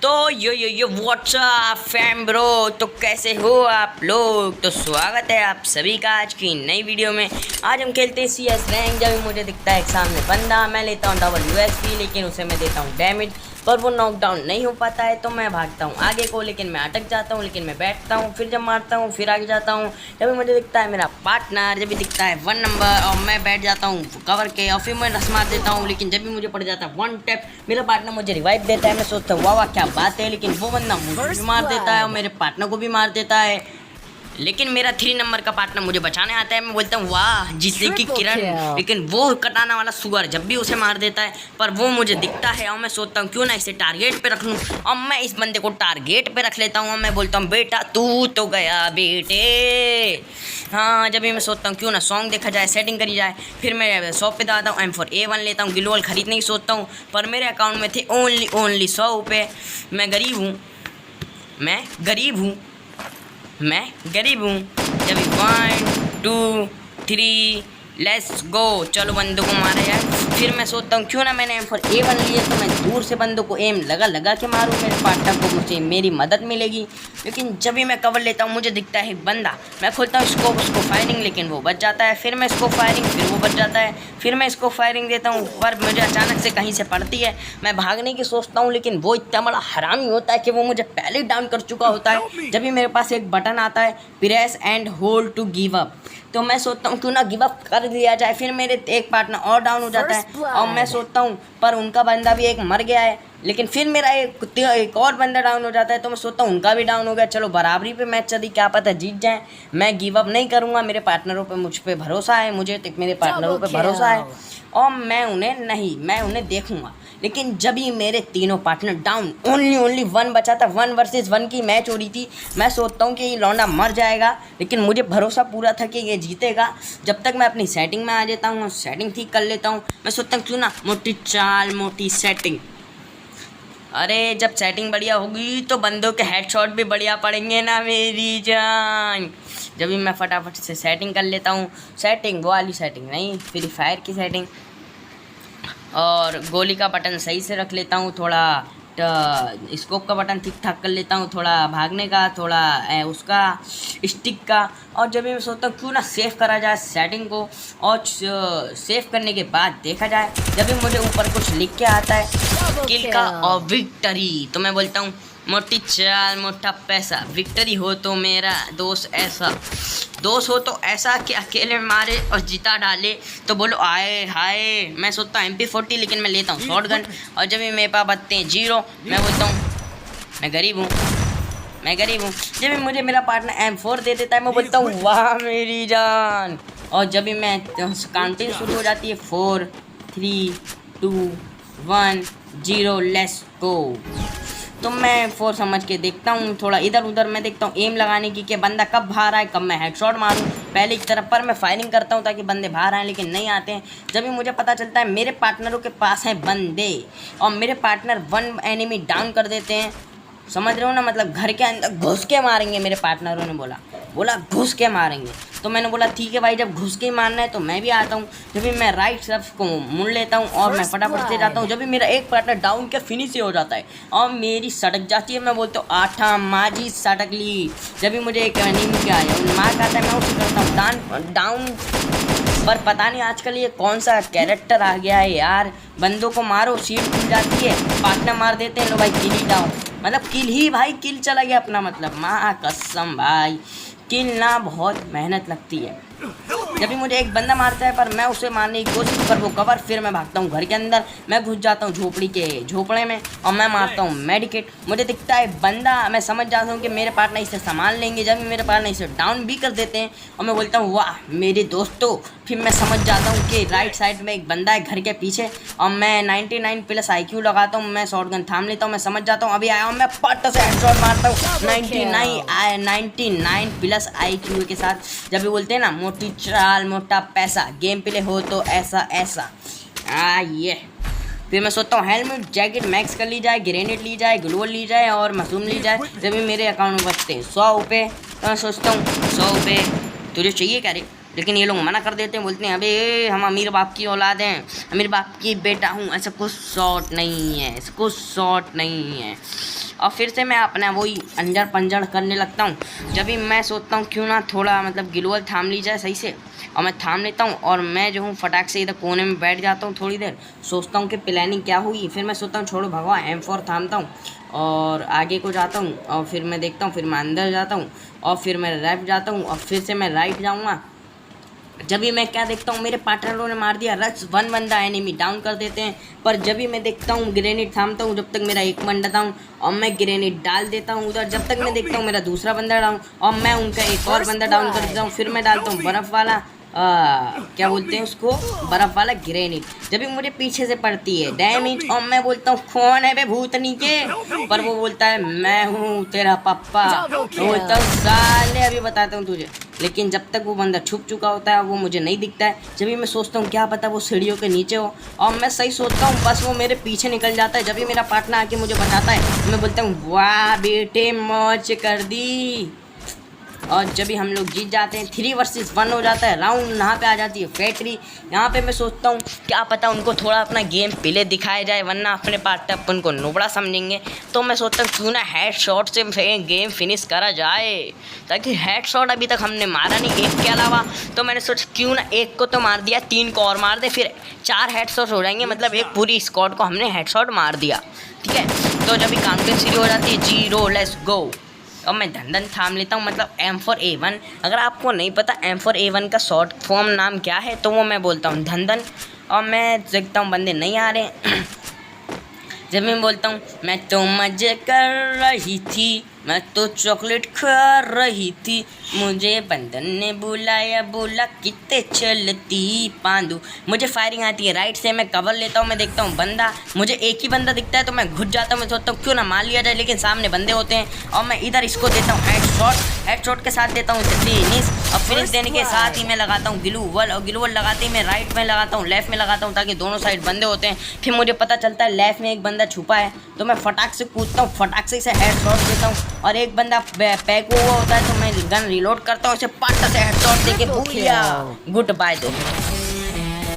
तो यो WhatsApp fam bro. तो कैसे हो आप लोग। तो स्वागत है आप सभी का आज की नई वीडियो में। आज हम खेलते हैं CS रैंक। जब मुझे दिखता है एक सामने बंदा, मैं लेता हूँ डबल USP, लेकिन उसे मैं देता हूँ डैमेज, पर वो नॉकडाउन नहीं हो पाता है। तो मैं भागता हूँ आगे को, लेकिन मैं अटक जाता हूँ, लेकिन मैं बैठता हूँ, फिर जब मारता हूँ फिर आगे जाता हूँ। जब मुझे दिखता है मेरा पार्टनर, जब भी दिखता है 1 नंबर, और मैं बैठ जाता हूँ कवर के, और फिर मैं रस मार देता हूँ। लेकिन जब भी मुझे पड़ जाता है 1 टैप, मेरा पार्टनर मुझे रिवाइव देता है। मैं सोचता हूँ वाह वाह क्या बात है, लेकिन वो बंदा मुझे भी मार देता है और मेरे पार्टनर को भी मार देता है। लेकिन मेरा 3 नंबर का पार्टनर मुझे बचाने आता है। मैं बोलता हूँ वाह जीतने की किरण, लेकिन वो कटाना वाला सुअर जब भी उसे मार देता है, पर वो मुझे दिखता है और मैं सोचता हूँ क्यों ना इसे टारगेट पे रख लूँ, और मैं इस बंदे को टारगेट पे रख लेता हूँ। और मैं बोलता हूँ बेटा तू तो गया बेटे। हाँ, जब भी मैं सोचता हूँ क्यों ना सॉन्ग देखा जाए, सेटिंग करी जाए, फिर मैं शॉप पे जाता हूँ, M4A1 लेता हूँ, ग्लोअल खरीदने की सोचता हूँ, पर मेरे अकाउंट में थे ओनली 100 रुपये। मैं गरीब हूँ, मैं गरीब हूँ। जब 1 2 3 लेट्स गो, चलो बंदों को मारा जाए। फिर मैं सोचता हूँ क्यों ना मैंने M4A1 लिए, तो मैं दूर से बंदों को एम लगा के मारूँ, मेरे पार्टनर को मुझे मेरी मदद मिलेगी। लेकिन जब भी मैं कवर लेता हूँ मुझे दिखता है बंदा, मैं खोलता हूँ इसको, उसको फायरिंग, लेकिन वो बच जाता है। फिर मैं इसको फायरिंग, फिर वो बच जाता है। फिर मैं इसको फायरिंग देता हूँ, पर मुझे अचानक से कहीं से पड़ती है। मैं भागने की सोचता हूँ, लेकिन वो इतना बड़ा हरामी होता है कि वो मुझे पहले ही डाउन कर चुका होता है। जब भी मेरे पास एक बटन आता है press and hold to give up, तो मैं सोचता हूँ क्यों ना गिव अप कर दिया जाए। फिर मेरे एक पार्टनर और डाउन हो जाता है, और मैं सोचता हूँ पर उनका बंदा भी एक मर गया है। लेकिन फिर मेरा एक और बंदा डाउन हो जाता है, तो मैं सोचता हूँ उनका भी डाउन हो गया, चलो बराबरी पे मैच चली, क्या पता जीत जाए। मैं गिव अप नहीं करूँगा, मेरे पार्टनरों पे मुझ पे भरोसा है, मुझे मेरे पार्टनरों पे भरोसा है, और मैं उन्हें देखूँगा। लेकिन जब ही मेरे तीनों पार्टनर डाउन, ओनली 1 बचा था, 1 वर्सेस 1 की मैच हो रही थी। मैं सोचता हूँ कि ये लौंडा मर जाएगा, लेकिन मुझे भरोसा पूरा था कि ये जीतेगा। जब तक मैं अपनी सेटिंग में आ जाता हूँ, सेटिंग ठीक कर लेता हूँ। मैं सोचता हूँ क्यों ना मोटी चाल मोटी सेटिंग। अरे जब सेटिंग बढ़िया होगी तो बंदों के हेडशॉट भी बढ़िया पड़ेंगे ना मेरी जान। जब भी मैं फटाफट से सेटिंग कर लेता हूँ, सेटिंग वो वाली सेटिंग नहीं, फ्री फायर की सेटिंग, और गोली का बटन सही से रख लेता हूँ, थोड़ा स्कोप का बटन ठीक ठाक कर लेता हूँ, थोड़ा भागने का, थोड़ा उसका स्टिक का। और जब भी मैं सोचता हूँ क्यों ना सेव करा जाए सेटिंग को, और सेव करने के बाद देखा जाए, जब भी मुझे ऊपर कुछ लिख के आता है किल का और विक्ट्री, तो मैं बोलता हूँ मोटी चाल मोटा पैसा, विक्ट्री हो तो मेरा दोस्त ऐसा, दोस्त हो तो ऐसा कि अकेले मारे और जिता डाले, तो बोलो आए हाय। मैं सोचता हूँ MP40, लेकिन मैं लेता हूँ शॉटगन। और जब भी मेरे पास बचते हैं 0, मैं बोलता हूँ मैं गरीब हूँ। जब भी मुझे मेरा पार्टनर M4 दे देता है, मैं बोलता हूँ वाह मेरी जान। और जब भी मैं काउंटिंग शुरू हो जाती है 4 3 2 1 0 लेट्स गो, तो मैं 4 समझ के देखता हूँ, थोड़ा इधर उधर मैं देखता हूँ एम लगाने की कि बंदा कब बाहर आए, कब मैं हेडशॉट मारूँ पहले की तरफ। पर मैं फायरिंग करता हूँ ताकि बंदे बाहर आए, लेकिन नहीं आते हैं। जब भी मुझे पता चलता है मेरे पार्टनरों के पास हैं बंदे, और मेरे पार्टनर 1 एनिमी डाउन कर देते हैं, समझ रहे हो ना, मतलब घर के अंदर घुस के मारेंगे। मेरे पार्टनरों ने बोला घुस के मारेंगे, तो मैंने बोला ठीक है भाई, जब घुस के ही मारना है तो मैं भी आता हूँ। जब भी मैं राइट तरफ को मुड़ लेता हूँ और मैं फटाफट से जाता हूँ। जब भी मेरा एक पार्टनर डाउन के फिनिश ही हो जाता है और मेरी सटक जाती है, मैं बोलता हूँ आठा माजी सटक ली। जब भी मुझे एक एनिमी क्या है मार आता है, मैं उसे करता हूँ डाउन। पर पता नहीं आजकल ये कौन सा कैरेक्टर आ गया है यार, बंदों को मारो शील्ड खुल जाती है, पार्टनर मार देते हैं, लो भाई किल ही डाउन, मतलब किल ही भाई, किल चला गया अपना, मतलब माँ कसम भाई किल ना बहुत मेहनत लगती है। जब भी मुझे एक बंदा मारता है पर मैं उसे मारने की कोशिश, पर वो कवर, फिर मैं भागता हूँ घर के अंदर, मैं घुस जाता हूँ झोपड़ी के झोपड़े में, और मैं मारता हूँ मेडिकेट। मुझे दिखता है बंदा, मैं समझ जाता हूँ कि मेरे पार्टनर इसे संभाल लेंगे। जब मेरे पार्टनर इसे डाउन भी कर देते हैं और मैं बोलता हूँ वाह मेरे दोस्तों, फिर मैं समझ जाता हूँ कि राइट साइड में एक बंदा है घर के पीछे, और मैं 99+ IQ लगाता हूँ, मैं शॉटगन थाम लेता हूँ, मैं समझ जाता हूँ अभी आया हूँ, मैं पट से हेडशॉट मारता हूँ 99+ IQ के साथ। जब भी बोलते हैं ना मोटी चाल मोटा पैसा, गेम प्ले हो तो ऐसा ये। फिर मैं सोचता हूँ हेलमेट जैकेट मैक्स कर ली जाए, ग्रेनेड ली जाए, ग्लोअल ली जाए और मशरूम ली जाए। जब भी मेरे अकाउंट में बचते हैं 100 रुपये, तो मैं सोचता हूँ 100 रुपये तुझे चाहिए क्या रे, लेकिन ये लोग मना कर देते हैं, बोलते हैं अबे हम अमीर बाप की औलाद हैं, अमीर बाप की बेटा हूँ, ऐसा कुछ शॉट नहीं है, ऐसा कुछ शॉट नहीं है। और फिर से मैं अपना वही अंजड़ पंजड़ करने लगता हूँ। जब भी मैं सोचता हूँ क्यों ना थोड़ा मतलब गिलोल थाम ली जाए सही से, और मैं थाम लेता हूँ और मैं जो हूँ फटाक से इधर कोने में बैठ जाता हूँ थोड़ी देर, सोचता हूँ कि प्लानिंग क्या हुई। फिर मैं सोचता हूँ छोड़ो भगवान, M4 थामता हूँ और आगे को जाता हूँ और फिर मैं देखता हूँ, फिर मैं अंदर जाता हूँ और फिर मैं लेफ्ट जाता हूँ और फिर से मैं राइट जाऊँगा। जब भी मैं क्या देखता हूँ मेरे पार्टनरों ने मार दिया, रक्स 1 बंदा एनिमी डाउन कर देते हैं। पर जब भी मैं देखता हूँ ग्रेनेड थामता हूँ जब तक मेरा एक बंदा डाउन, और मैं ग्रेनेड डाल देता हूँ उधर जब तक मैं देखता हूँ मेरा दूसरा बंदा डाउन, और मैं उनका एक और बंदा डाउन कर देता हूँ। फिर मैं डालता हूँ बर्फ़ वाला क्या बोलते हैं उसको, बर्फ़ वाला ग्रेनेड। जब भी मुझे पीछे से पड़ती है डैमेज और मैं बोलता हूँ कौन है बे भूतनी के, पर वो बोलता है मैं हूँ तेरा पप्पा। तो बोलता हूँ साले अभी बताता हूँ तुझे। लेकिन जब तक वो बंदा छुप चुका होता है वो मुझे नहीं दिखता है। जब भी मैं सोचता हूँ क्या पता वो सीढ़ियों के नीचे हो, और मैं सही सोचता हूँ बस वो मेरे पीछे निकल जाता है। जब भी मेरा पार्टनर आके मुझे बचाता है मैं बोलता हूँ वाह बेटे मौज कर दी। और जब भी हम लोग जीत जाते हैं 3 वर्सेस 1 हो जाता है राउंड, यहाँ पे आ जाती है फैक्ट्री। यहाँ पे मैं सोचता हूँ क्या पता उनको थोड़ा अपना गेम प्ले दिखाया जाए, वरना अपने पार्टनर अपन को नुबड़ा समझेंगे। तो मैं सोचता हूँ क्यों ना हेड शॉट से गेम फिनिश करा जाए, ताकि हेड शॉट अभी तक हमने मारा नहीं एक के अलावा। तो मैंने सोचा क्यों ना एक को तो मार दिया, 3 को और मार दे, फिर 4 हेड शॉट हो जाएंगे, मतलब एक पूरी स्क्वाड को हमने हेड शॉट मार दिया। ठीक है, तो जब भी काउंटिंग शुरू हो जाती है 0 लेट्स गो, और मैं धन थाम लेता हूँ, मतलब M4A1। अगर आपको नहीं पता M4A1 का शॉर्ट फॉर्म नाम क्या है तो वो मैं बोलता हूँ धन। और मैं देखता हूँ बंदे नहीं आ रहे जब मैं बोलता हूँ मैं तो मजे कर रही थी, मैं तो चॉकलेट खा रही थी, मुझे बंदन ने बुलाया, बोला कितने चलती पांडू। मुझे फायरिंग आती है राइट से, मैं कवर लेता हूँ, मैं देखता हूँ बंदा, मुझे एक ही बंदा दिखता है तो मैं घुस जाता हूँ। मैं सोचता हूँ क्यों ना मार लिया जाए, लेकिन सामने बंदे होते हैं और मैं इधर इसको देता हूँ हेड शॉट के साथ देता हूँ फिनिश। और फिनिश देने के साथ ही मैं लगाता हूँ ग्लूवल, और ग्लूवल लगाते ही मैं राइट में लगाता हूँ लेफ्ट में लगाता हूँ, ताकि दोनों साइड बंदे होते हैं। फिर मुझे पता चलता है लेफ्ट में एक बंदा छुपा है, तो मैं फटाक से कूदता हूँ, फटाक से हेड शॉट देता हूँ, और एक बंदा पैक हुआ होता है तो मैं गन रिलोड करता हूँ, इसे पट से हेड शॉट देके भूल गया। गुड बाय दोस्तों।